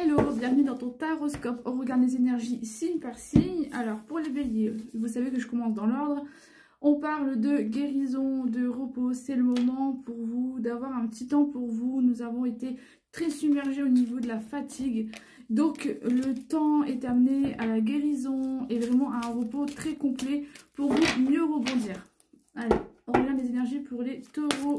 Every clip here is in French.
Hello, bienvenue dans ton taroscope. On regarde les énergies signe par signe. Alors pour les béliers, vous savez que je commence dans l'ordre. On parle de guérison, de repos. C'est le moment pour vous d'avoir un petit temps pour vous. Nous avons été très submergés au niveau de la fatigue. Donc le temps est amené à la guérison et vraiment à un repos très complet pour vous mieux rebondir. Allez, on regarde les énergies pour les taureaux.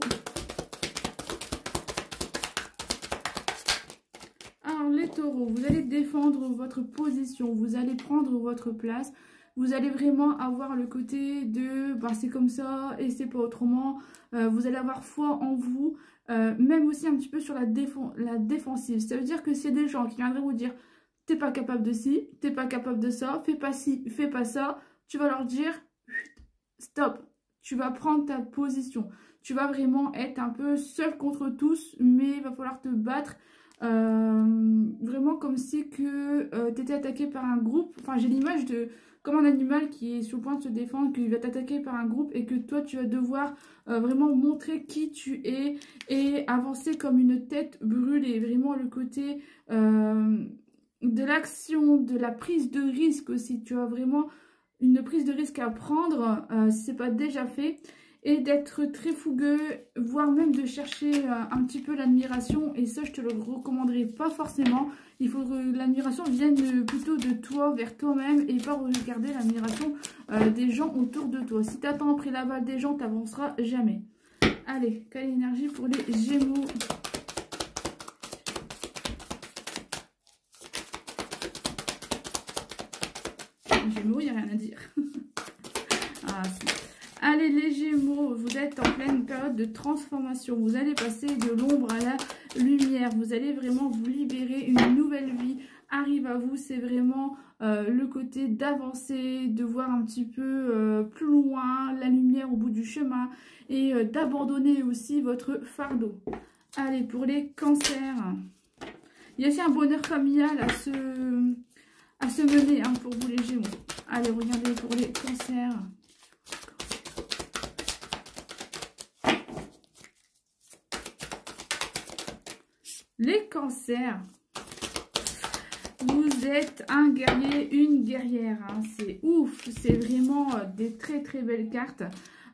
Alors les taureaux, vous allez défendre votre position, vous allez prendre votre place, vous allez vraiment avoir le côté de bah, c'est comme ça et c'est pas autrement, vous allez avoir foi en vous, même aussi un petit peu sur la défensive. Ça veut dire que c'est des gens qui viendraient vous dire t'es pas capable de ci, t'es pas capable de ça, fais pas ci, fais pas ça, tu vas leur dire stop, tu vas prendre ta position, tu vas vraiment être un peu seul contre tous, mais il va falloir te battre. Vraiment comme si que tu étais attaqué par un groupe. Enfin, j'ai l'image de comme un animal qui est sur le point de se défendre, qui va t'attaquer par un groupe et que toi tu vas devoir vraiment montrer qui tu es et avancer comme une tête brûlée. Vraiment le côté de l'action, de la prise de risque aussi. Tu as vraiment une prise de risque à prendre si c'est pas déjà fait. Et d'être très fougueux, voire même de chercher un petit peu l'admiration. Et ça, je te le recommanderais pas forcément. Il faut que l'admiration vienne plutôt de toi, vers toi-même, et pas regarder l'admiration des gens autour de toi. Si tu attends après la balle des gens, tu n'avanceras jamais. Allez, quelle énergie pour les Gémeaux? Gémeaux, il n'y a rien à dire. Ah, si. Allez les Gémeaux, vous êtes en pleine période de transformation. Vous allez passer de l'ombre à la lumière. Vous allez vraiment vous libérer. Une nouvelle vie arrive à vous. C'est vraiment le côté d'avancer, de voir un petit peu plus loin la lumière au bout du chemin et d'abandonner aussi votre fardeau. Allez, pour les cancers. Il y a aussi un bonheur familial à se mener hein, pour vous les Gémeaux. Allez, regardez pour les cancers. Les cancers, vous êtes un guerrier, une guerrière, hein. C'est ouf, c'est vraiment des très très belles cartes.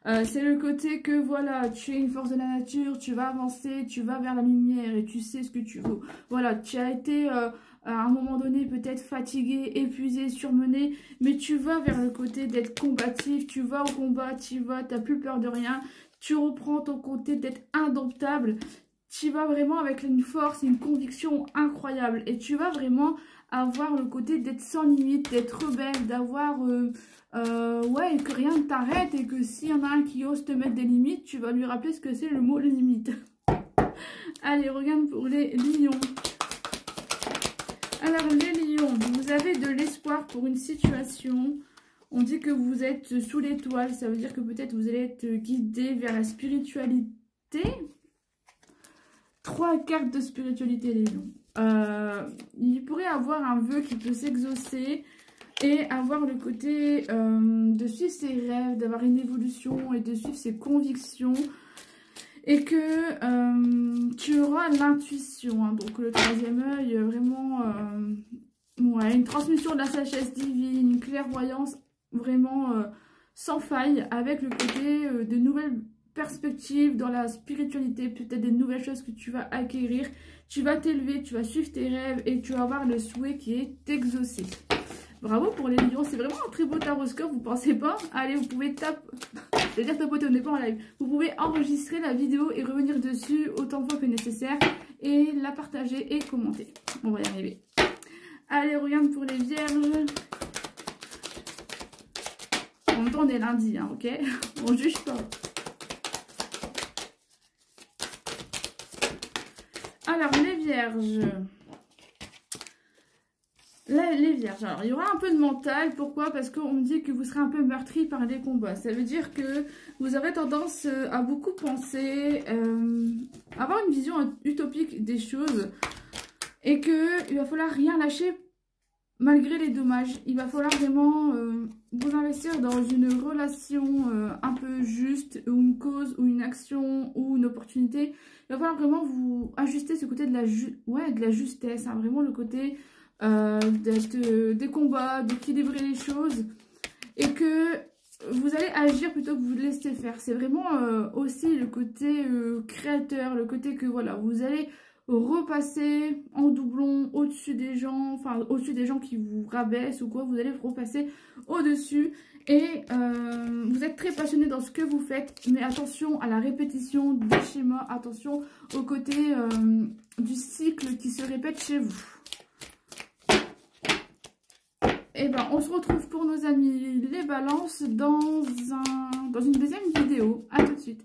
C'est le côté que voilà, tu es une force de la nature, tu vas avancer, tu vas vers la lumière et tu sais ce que tu veux. Voilà, tu as été à un moment donné peut-être fatigué, épuisé, surmené, mais tu vas vers le côté d'être combatif, tu vas au combat, tu vas, tu n'as plus peur de rien, tu reprends ton côté d'être indomptable. Tu vas vraiment avec une force et une conviction incroyable. Et tu vas vraiment avoir le côté d'être sans limite, d'être rebelle, d'avoir... ouais, que rien ne t'arrête et que s'il y en a un qui ose te mettre des limites, tu vas lui rappeler ce que c'est le mot limite. Allez, regarde pour les lions. Alors, les lions, vous avez de l'espoir pour une situation. On dit que vous êtes sous l'étoile. Ça veut dire que peut-être vous allez être guidé vers la spiritualité. 3 cartes de spiritualité, les lions. Il pourrait avoir un vœu qui peut s'exaucer et avoir le côté de suivre ses rêves, d'avoir une évolution et de suivre ses convictions. Et que tu auras l'intuition. Hein, donc le 3e œil, vraiment, ouais, une transmission de la sagesse divine, une clairvoyance vraiment sans faille, avec le côté de nouvelles perspective dans la spiritualité, peut-être des nouvelles choses que tu vas acquérir, tu vas t'élever, tu vas suivre tes rêves et tu vas avoir le souhait qui est exaucé. Bravo pour les lions, c'est vraiment un très beau taroscope, vous pensez pas? Allez, vous pouvez tapoter, on n'est pas en live, vous pouvez enregistrer la vidéo et revenir dessus autant de fois que nécessaire et la partager et commenter. On va y arriver. Allez, regarde pour les vierges. En même temps, on est lundi, hein, ok? On juge pas. Alors, les vierges. Là, les vierges. Alors, il y aura un peu de mental. Pourquoi? Parce qu'on me dit que vous serez un peu meurtri par les combats. Ça veut dire que vous aurez tendance à beaucoup penser, avoir une vision utopique des choses. Et qu'il va falloir rien lâcher malgré les dommages, il va falloir vraiment vous investir dans une relation un peu juste, ou une cause, ou une action, ou une opportunité. Il va falloir vraiment vous ajuster ce côté de la justesse, hein, vraiment le côté des combats, d'équilibrer les choses, et que vous allez agir plutôt que vous laisser faire. C'est vraiment aussi le côté créateur, le côté que voilà, vous allez repasser en doublon au-dessus des gens, enfin au-dessus des gens qui vous rabaissent ou quoi, vous allez repasser au-dessus et vous êtes très passionné dans ce que vous faites, mais attention à la répétition des schémas, attention au côté du cycle qui se répète chez vous. Et ben on se retrouve pour nos amis les balances dans une deuxième vidéo. À tout de suite.